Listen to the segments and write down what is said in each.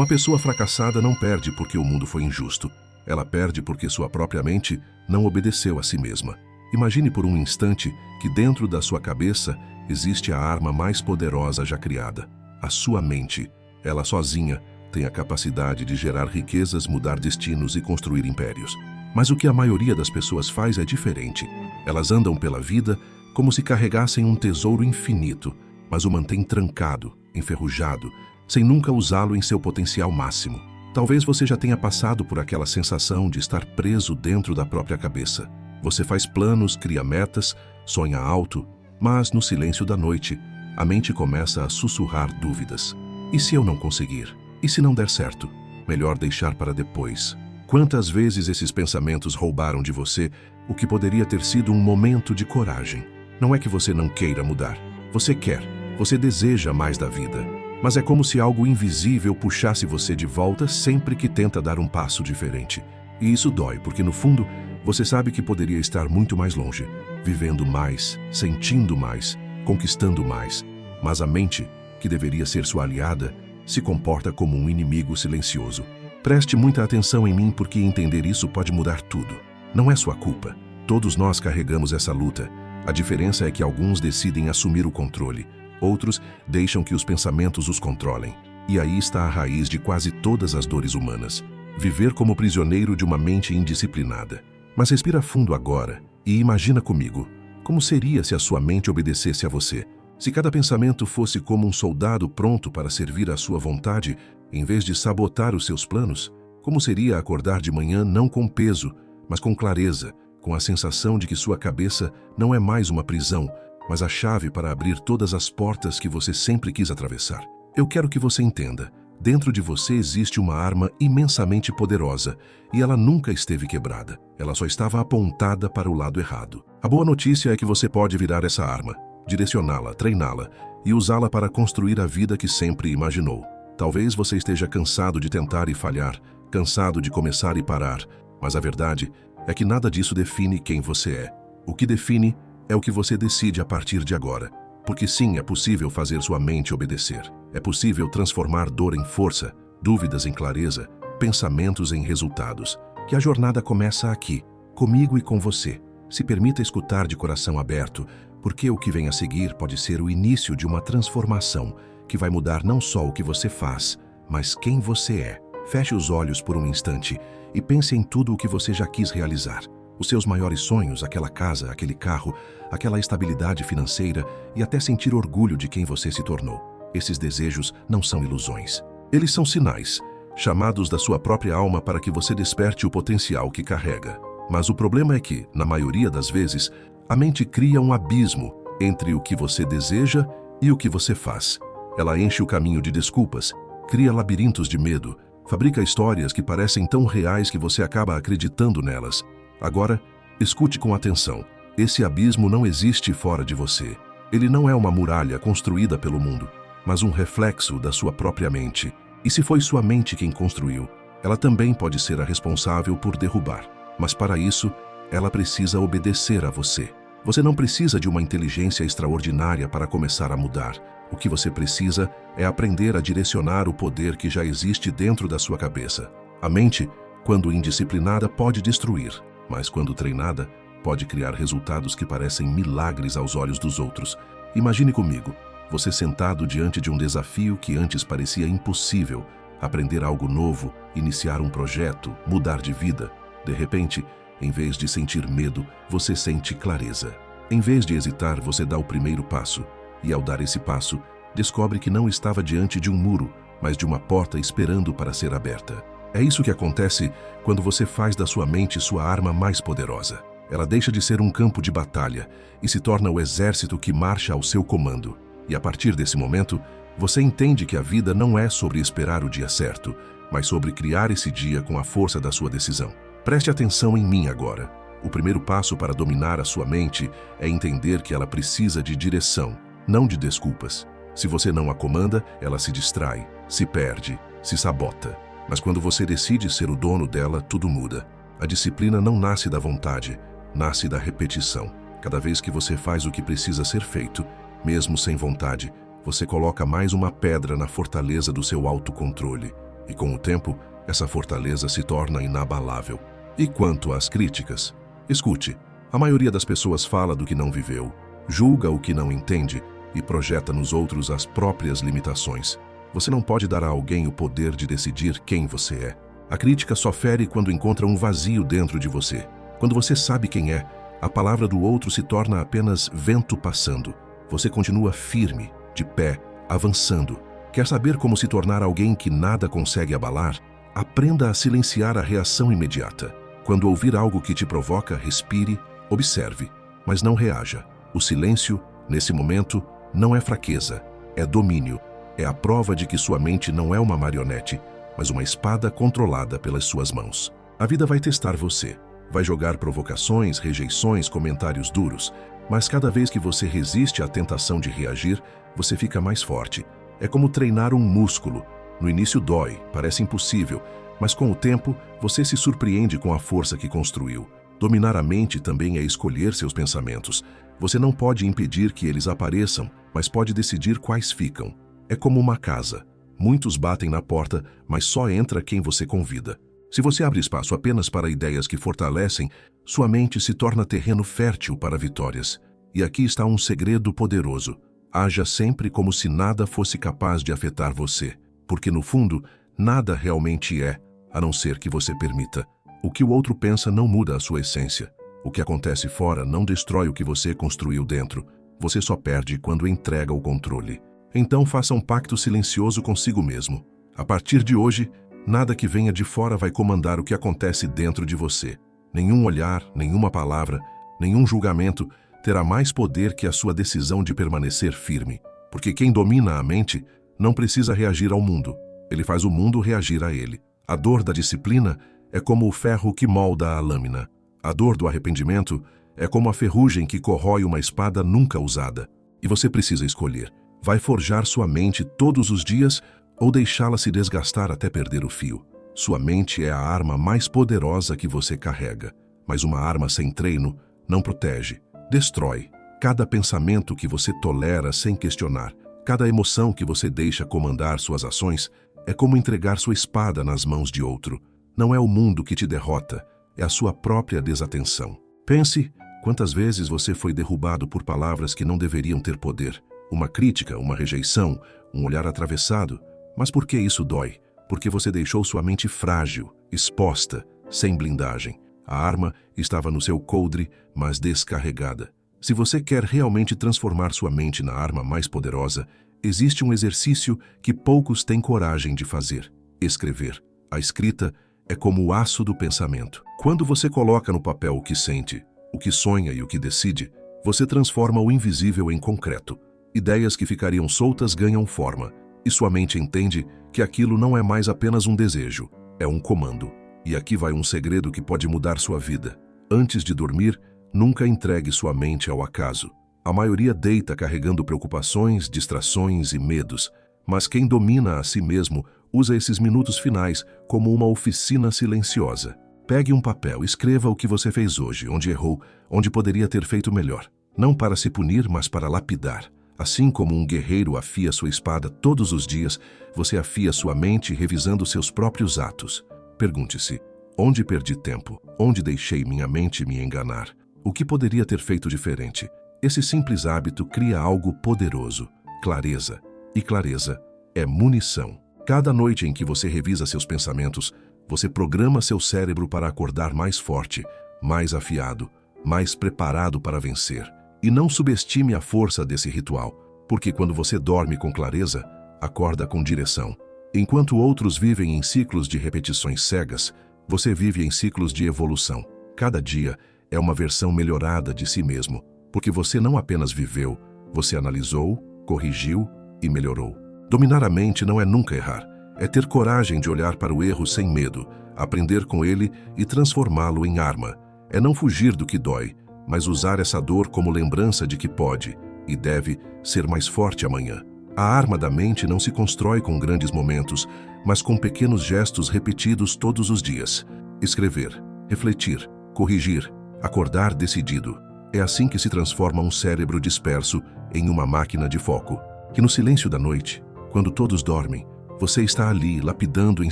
Uma pessoa fracassada não perde porque o mundo foi injusto. Ela perde porque sua própria mente não obedeceu a si mesma. Imagine por um instante que dentro da sua cabeça existe a arma mais poderosa já criada, a sua mente. Ela sozinha tem a capacidade de gerar riquezas, mudar destinos e construir impérios. Mas o que a maioria das pessoas faz é diferente. Elas andam pela vida como se carregassem um tesouro infinito, mas o mantêm trancado, enferrujado, sem nunca usá-lo em seu potencial máximo. Talvez você já tenha passado por aquela sensação de estar preso dentro da própria cabeça. Você faz planos, cria metas, sonha alto, mas no silêncio da noite, a mente começa a sussurrar dúvidas. E se eu não conseguir? E se não der certo? Melhor deixar para depois. Quantas vezes esses pensamentos roubaram de você o que poderia ter sido um momento de coragem? Não é que você não queira mudar. Você quer, você deseja mais da vida. Mas é como se algo invisível puxasse você de volta sempre que tenta dar um passo diferente. E isso dói, porque no fundo, você sabe que poderia estar muito mais longe, vivendo mais, sentindo mais, conquistando mais. Mas a mente, que deveria ser sua aliada, se comporta como um inimigo silencioso. Preste muita atenção em mim, porque entender isso pode mudar tudo. Não é sua culpa. Todos nós carregamos essa luta. A diferença é que alguns decidem assumir o controle. Outros deixam que os pensamentos os controlem. E aí está a raiz de quase todas as dores humanas. Viver como prisioneiro de uma mente indisciplinada. Mas respira fundo agora e imagina comigo. Como seria se a sua mente obedecesse a você? Se cada pensamento fosse como um soldado pronto para servir à sua vontade, em vez de sabotar os seus planos? Como seria acordar de manhã não com peso, mas com clareza, com a sensação de que sua cabeça não é mais uma prisão, mas a chave para abrir todas as portas que você sempre quis atravessar? Eu quero que você entenda. Dentro de você existe uma arma imensamente poderosa e ela nunca esteve quebrada. Ela só estava apontada para o lado errado. A boa notícia é que você pode virar essa arma, direcioná-la, treiná-la e usá-la para construir a vida que sempre imaginou. Talvez você esteja cansado de tentar e falhar, cansado de começar e parar, mas a verdade é que nada disso define quem você é. O que define é o que você decide a partir de agora. Porque sim, é possível fazer sua mente obedecer. É possível transformar dor em força, dúvidas em clareza, pensamentos em resultados. Que a jornada começa aqui, comigo e com você. Se permita escutar de coração aberto, porque o que vem a seguir pode ser o início de uma transformação que vai mudar não só o que você faz, mas quem você é. Feche os olhos por um instante e pense em tudo o que você já quis realizar. Os seus maiores sonhos, aquela casa, aquele carro, aquela estabilidade financeira e até sentir orgulho de quem você se tornou. Esses desejos não são ilusões. Eles são sinais, chamados da sua própria alma para que você desperte o potencial que carrega. Mas o problema é que, na maioria das vezes, a mente cria um abismo entre o que você deseja e o que você faz. Ela enche o caminho de desculpas, cria labirintos de medo, fabrica histórias que parecem tão reais que você acaba acreditando nelas. Agora, escute com atenção. Esse abismo não existe fora de você. Ele não é uma muralha construída pelo mundo, mas um reflexo da sua própria mente. E se foi sua mente quem construiu, ela também pode ser a responsável por derrubar. Mas para isso, ela precisa obedecer a você. Você não precisa de uma inteligência extraordinária para começar a mudar. O que você precisa é aprender a direcionar o poder que já existe dentro da sua cabeça. A mente, quando indisciplinada, pode destruir, mas quando treinada, pode criar resultados que parecem milagres aos olhos dos outros. Imagine comigo, você sentado diante de um desafio que antes parecia impossível, aprender algo novo, iniciar um projeto, mudar de vida. De repente, em vez de sentir medo, você sente clareza. Em vez de hesitar, você dá o primeiro passo. E ao dar esse passo, descobre que não estava diante de um muro, mas de uma porta esperando para ser aberta. É isso que acontece quando você faz da sua mente sua arma mais poderosa. Ela deixa de ser um campo de batalha e se torna o exército que marcha ao seu comando. E a partir desse momento, você entende que a vida não é sobre esperar o dia certo, mas sobre criar esse dia com a força da sua decisão. Preste atenção em mim agora. O primeiro passo para dominar a sua mente é entender que ela precisa de direção, não de desculpas. Se você não a comanda, ela se distrai, se perde, se sabota. Mas quando você decide ser o dono dela, tudo muda. A disciplina não nasce da vontade, nasce da repetição. Cada vez que você faz o que precisa ser feito, mesmo sem vontade, você coloca mais uma pedra na fortaleza do seu autocontrole. e com o tempo, essa fortaleza se torna inabalável. E quanto às críticas? Escute, a maioria das pessoas fala do que não viveu, julga o que não entende e projeta nos outros as próprias limitações. Você não pode dar a alguém o poder de decidir quem você é. A crítica só fere quando encontra um vazio dentro de você. Quando você sabe quem é, a palavra do outro se torna apenas vento passando. Você continua firme, de pé, avançando. Quer saber como se tornar alguém que nada consegue abalar? Aprenda a silenciar a reação imediata. Quando ouvir algo que te provoca, respire, observe, mas não reaja. O silêncio, nesse momento, não é fraqueza, é domínio. É a prova de que sua mente não é uma marionete, mas uma espada controlada pelas suas mãos. A vida vai testar você. Vai jogar provocações, rejeições, comentários duros, mas cada vez que você resiste à tentação de reagir, você fica mais forte. É como treinar um músculo. No início dói, parece impossível, mas com o tempo você se surpreende com a força que construiu. Dominar a mente também é escolher seus pensamentos. Você não pode impedir que eles apareçam, mas pode decidir quais ficam. É como uma casa. Muitos batem na porta, mas só entra quem você convida. Se você abre espaço apenas para ideias que fortalecem, sua mente se torna terreno fértil para vitórias. E aqui está um segredo poderoso. Haja sempre como se nada fosse capaz de afetar você, porque no fundo, nada realmente é, a não ser que você permita. O que o outro pensa não muda a sua essência. O que acontece fora não destrói o que você construiu dentro. Você só perde quando entrega o controle. Então faça um pacto silencioso consigo mesmo. A partir de hoje, nada que venha de fora vai comandar o que acontece dentro de você. Nenhum olhar, nenhuma palavra, nenhum julgamento terá mais poder que a sua decisão de permanecer firme. Porque quem domina a mente não precisa reagir ao mundo. Ele faz o mundo reagir a ele. A dor da disciplina é como o ferro que molda a lâmina. A dor do arrependimento é como a ferrugem que corrói uma espada nunca usada. E você precisa escolher. Vai forjar sua mente todos os dias ou deixá-la se desgastar até perder o fio. Sua mente é a arma mais poderosa que você carrega. Mas uma arma sem treino não protege, destrói. Cada pensamento que você tolera sem questionar, cada emoção que você deixa comandar suas ações, é como entregar sua espada nas mãos de outro. Não é o mundo que te derrota, é a sua própria desatenção. Pense quantas vezes você foi derrubado por palavras que não deveriam ter poder. Uma crítica, uma rejeição, um olhar atravessado. Mas por que isso dói? Porque você deixou sua mente frágil, exposta, sem blindagem. A arma estava no seu coldre, mas descarregada. Se você quer realmente transformar sua mente na arma mais poderosa, existe um exercício que poucos têm coragem de fazer: escrever. A escrita é como o aço do pensamento. Quando você coloca no papel o que sente, o que sonha e o que decide, você transforma o invisível em concreto. Ideias que ficariam soltas ganham forma, e sua mente entende que aquilo não é mais apenas um desejo, é um comando. E aqui vai um segredo que pode mudar sua vida. Antes de dormir, nunca entregue sua mente ao acaso. A maioria deita carregando preocupações, distrações e medos, mas quem domina a si mesmo usa esses minutos finais como uma oficina silenciosa. Pegue um papel, escreva o que você fez hoje, onde errou, onde poderia ter feito melhor. Não para se punir, mas para lapidar. Assim como um guerreiro afia sua espada todos os dias, você afia sua mente revisando seus próprios atos. Pergunte-se: onde perdi tempo? Onde deixei minha mente me enganar? O que poderia ter feito diferente? Esse simples hábito cria algo poderoso: clareza. E clareza é munição. Cada noite em que você revisa seus pensamentos, você programa seu cérebro para acordar mais forte, mais afiado, mais preparado para vencer. E não subestime a força desse ritual, porque quando você dorme com clareza, acorda com direção. Enquanto outros vivem em ciclos de repetições cegas, você vive em ciclos de evolução. Cada dia é uma versão melhorada de si mesmo, porque você não apenas viveu, você analisou, corrigiu e melhorou. Dominar a mente não é nunca errar, é ter coragem de olhar para o erro sem medo, aprender com ele e transformá-lo em arma. É não fugir do que dói, mas usar essa dor como lembrança de que pode e deve ser mais forte amanhã. A arma da mente não se constrói com grandes momentos, mas com pequenos gestos repetidos todos os dias. Escrever, refletir, corrigir, acordar decidido. É assim que se transforma um cérebro disperso em uma máquina de foco, que no silêncio da noite, quando todos dormem, Você está ali, lapidando em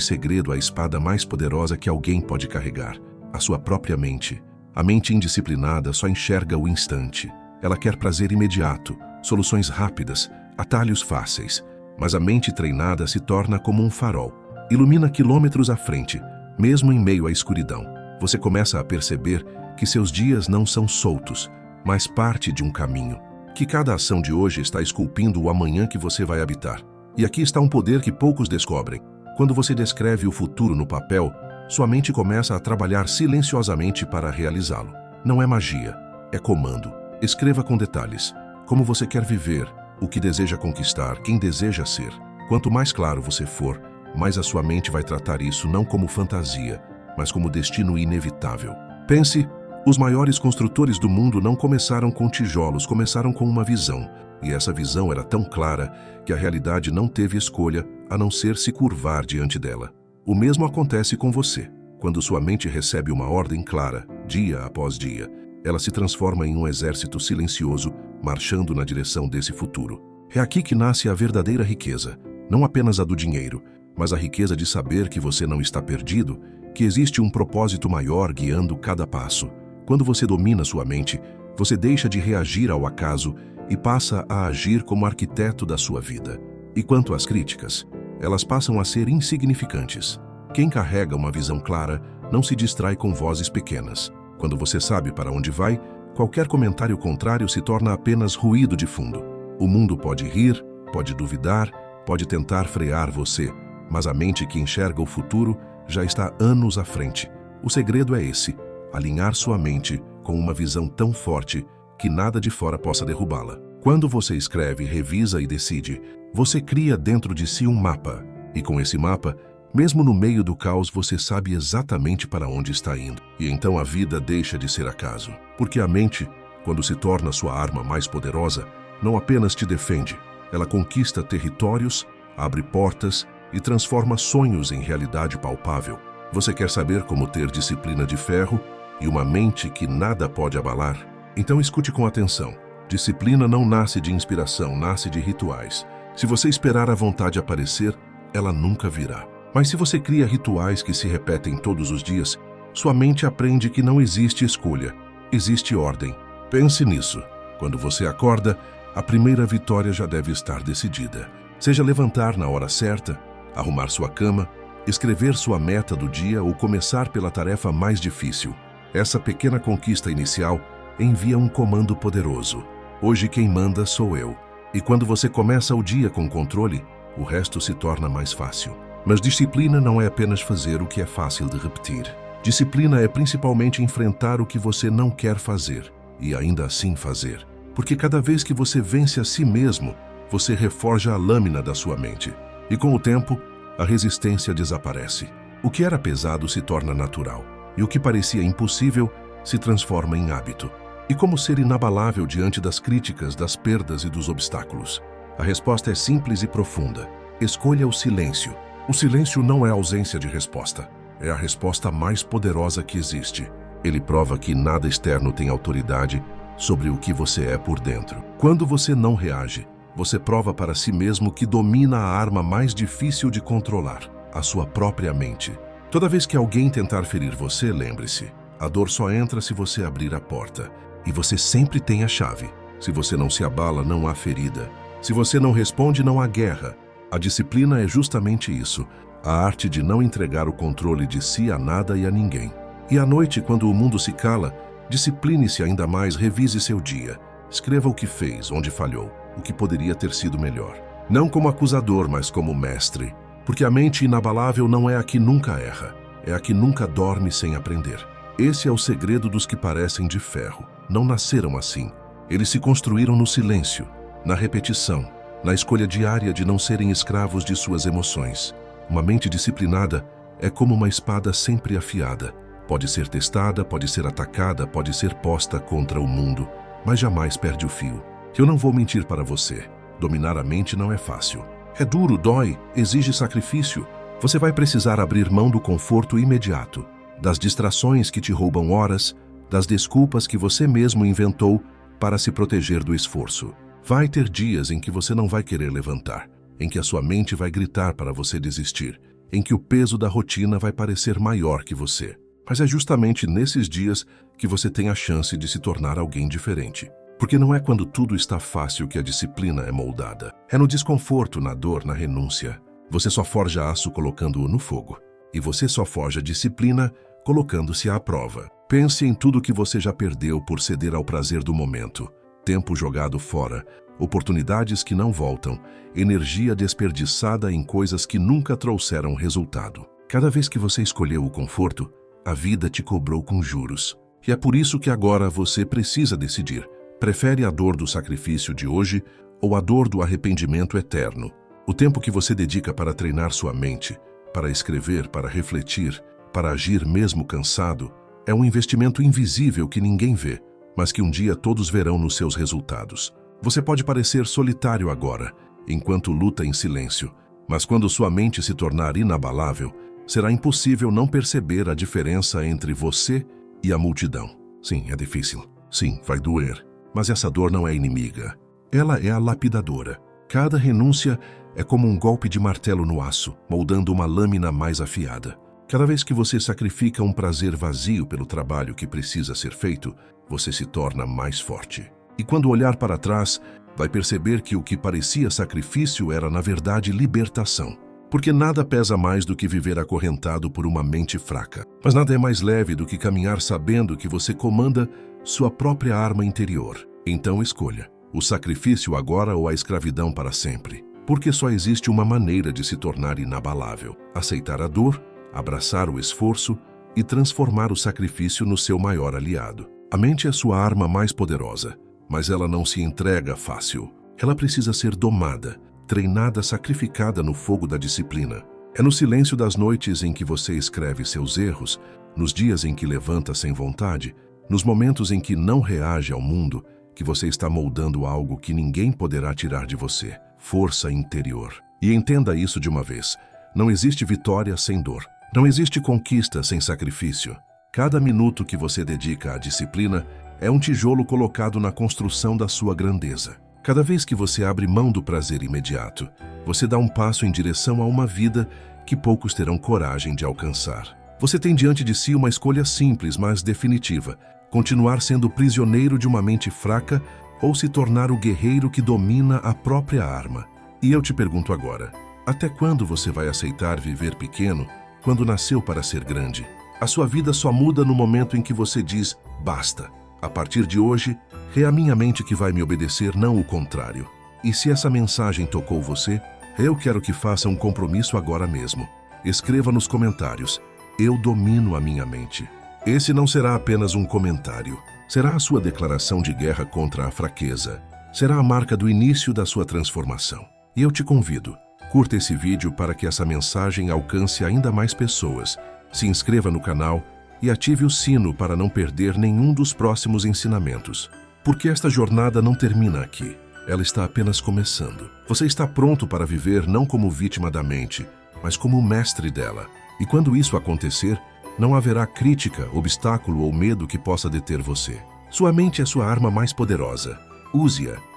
segredo a espada mais poderosa que alguém pode carregar, a sua própria mente. A mente indisciplinada só enxerga o instante. Ela quer prazer imediato, soluções rápidas, atalhos fáceis. Mas a mente treinada se torna como um farol. Ilumina quilômetros à frente, mesmo em meio à escuridão. Você começa a perceber que seus dias não são soltos, mas parte de um caminho. Que cada ação de hoje está esculpindo o amanhã que você vai habitar. E aqui está um poder que poucos descobrem. Quando você descreve o futuro no papel, sua mente começa a trabalhar silenciosamente para realizá-lo. Não é magia, é comando. Escreva com detalhes como você quer viver, o que deseja conquistar, quem deseja ser. Quanto mais claro você for, mais a sua mente vai tratar isso não como fantasia, mas como destino inevitável. Pense, os maiores construtores do mundo não começaram com tijolos, começaram com uma visão. E essa visão era tão clara que a realidade não teve escolha a não ser se curvar diante dela. O mesmo acontece com você. Quando sua mente recebe uma ordem clara, dia após dia, ela se transforma em um exército silencioso, marchando na direção desse futuro. É aqui que nasce a verdadeira riqueza, não apenas a do dinheiro, mas a riqueza de saber que você não está perdido, que existe um propósito maior guiando cada passo. Quando você domina sua mente, você deixa de reagir ao acaso e passa a agir como arquiteto da sua vida. E quanto às críticas, elas passam a ser insignificantes. Quem carrega uma visão clara não se distrai com vozes pequenas. Quando você sabe para onde vai, qualquer comentário contrário se torna apenas ruído de fundo. O mundo pode rir, pode duvidar, pode tentar frear você, mas a mente que enxerga o futuro já está anos à frente. O segredo é esse: alinhar sua mente com uma visão tão forte que nada de fora possa derrubá-la. Quando você escreve, revisa e decide, você cria dentro de si um mapa. E com esse mapa, mesmo no meio do caos, você sabe exatamente para onde está indo. E então a vida deixa de ser acaso. Porque a mente, quando se torna sua arma mais poderosa, não apenas te defende, ela conquista territórios, abre portas e transforma sonhos em realidade palpável. Você quer saber como ter disciplina de ferro e uma mente que nada pode abalar? Então escute com atenção. Disciplina não nasce de inspiração, nasce de rituais. Se você esperar a vontade aparecer, ela nunca virá. Mas se você cria rituais que se repetem todos os dias, sua mente aprende que não existe escolha, existe ordem. Pense nisso. Quando você acorda, a primeira vitória já deve estar decidida. Seja levantar na hora certa, arrumar sua cama, escrever sua meta do dia ou começar pela tarefa mais difícil. Essa pequena conquista inicial envia um comando poderoso. Hoje quem manda sou eu. E quando você começa o dia com controle, o resto se torna mais fácil. Mas disciplina não é apenas fazer o que é fácil de repetir. Disciplina é principalmente enfrentar o que você não quer fazer e ainda assim fazer. Porque cada vez que você vence a si mesmo, você reforja a lâmina da sua mente. E com o tempo, a resistência desaparece. O que era pesado se torna natural. E o que parecia impossível se transforma em hábito. E como ser inabalável diante das críticas, das perdas e dos obstáculos? A resposta é simples e profunda. Escolha o silêncio. O silêncio não é ausência de resposta. É a resposta mais poderosa que existe. Ele prova que nada externo tem autoridade sobre o que você é por dentro. Quando você não reage, você prova para si mesmo que domina a arma mais difícil de controlar, a sua própria mente. Toda vez que alguém tentar ferir você, lembre-se, a dor só entra se você abrir a porta. E você sempre tem a chave. Se você não se abala, não há ferida. Se você não responde, não há guerra. A disciplina é justamente isso, a arte de não entregar o controle de si a nada e a ninguém. E à noite, quando o mundo se cala, discipline-se ainda mais, revise seu dia. Escreva o que fez, onde falhou, o que poderia ter sido melhor. Não como acusador, mas como mestre. Porque a mente inabalável não é a que nunca erra, é a que nunca dorme sem aprender. Esse é o segredo dos que parecem de ferro. Não nasceram assim. Eles se construíram no silêncio, na repetição, na escolha diária de não serem escravos de suas emoções. Uma mente disciplinada é como uma espada sempre afiada. Pode ser testada, pode ser atacada, pode ser posta contra o mundo, mas jamais perde o fio. Eu não vou mentir para você. Dominar a mente não é fácil. É duro, dói, exige sacrifício. Você vai precisar abrir mão do conforto imediato, das distrações que te roubam horas, das desculpas que você mesmo inventou para se proteger do esforço. Vai ter dias em que você não vai querer levantar, em que a sua mente vai gritar para você desistir, em que o peso da rotina vai parecer maior que você. Mas é justamente nesses dias que você tem a chance de se tornar alguém diferente. Porque não é quando tudo está fácil que a disciplina é moldada. É no desconforto, na dor, na renúncia. Você só forja aço colocando-o no fogo. E você só forja disciplina colocando-se à prova. Pense em tudo que você já perdeu por ceder ao prazer do momento. Tempo jogado fora, oportunidades que não voltam, energia desperdiçada em coisas que nunca trouxeram resultado. Cada vez que você escolheu o conforto, a vida te cobrou com juros. E é por isso que agora você precisa decidir. Prefere a dor do sacrifício de hoje ou a dor do arrependimento eterno? O tempo que você dedica para treinar sua mente, para escrever, para refletir, para agir mesmo cansado, é um investimento invisível que ninguém vê, mas que um dia todos verão nos seus resultados. Você pode parecer solitário agora, enquanto luta em silêncio, mas quando sua mente se tornar inabalável, será impossível não perceber a diferença entre você e a multidão. Sim, é difícil. Sim, vai doer. Mas essa dor não é inimiga. Ela é a lapidadora. Cada renúncia é como um golpe de martelo no aço, moldando uma lâmina mais afiada. Cada vez que você sacrifica um prazer vazio pelo trabalho que precisa ser feito, você se torna mais forte. E quando olhar para trás, vai perceber que o que parecia sacrifício era, na verdade, libertação. Porque nada pesa mais do que viver acorrentado por uma mente fraca. Mas nada é mais leve do que caminhar sabendo que você comanda sua própria arma interior. Então escolha, o sacrifício agora ou a escravidão para sempre. Porque só existe uma maneira de se tornar inabalável: aceitar a dor, abraçar o esforço e transformar o sacrifício no seu maior aliado. A mente é sua arma mais poderosa, mas ela não se entrega fácil. Ela precisa ser domada, treinada, sacrificada no fogo da disciplina. É no silêncio das noites em que você escreve seus erros, nos dias em que levanta sem vontade, nos momentos em que não reage ao mundo, que você está moldando algo que ninguém poderá tirar de você: força interior. E entenda isso de uma vez: não existe vitória sem dor. Não existe conquista sem sacrifício. Cada minuto que você dedica à disciplina é um tijolo colocado na construção da sua grandeza. Cada vez que você abre mão do prazer imediato, você dá um passo em direção a uma vida que poucos terão coragem de alcançar. Você tem diante de si uma escolha simples, mas definitiva: continuar sendo prisioneiro de uma mente fraca ou se tornar o guerreiro que domina a própria arma. E eu te pergunto agora: até quando você vai aceitar viver pequeno quando nasceu para ser grande? A sua vida só muda no momento em que você diz: basta. A partir de hoje, é a minha mente que vai me obedecer, não o contrário. E se essa mensagem tocou você, eu quero que faça um compromisso agora mesmo. Escreva nos comentários: eu domino a minha mente. Esse não será apenas um comentário. Será a sua declaração de guerra contra a fraqueza. Será a marca do início da sua transformação. E eu te convido: curta esse vídeo para que essa mensagem alcance ainda mais pessoas. Se inscreva no canal e ative o sino para não perder nenhum dos próximos ensinamentos. Porque esta jornada não termina aqui. Ela está apenas começando. Você está pronto para viver não como vítima da mente, mas como o mestre dela. E quando isso acontecer, não haverá crítica, obstáculo ou medo que possa deter você. Sua mente é sua arma mais poderosa. Use-a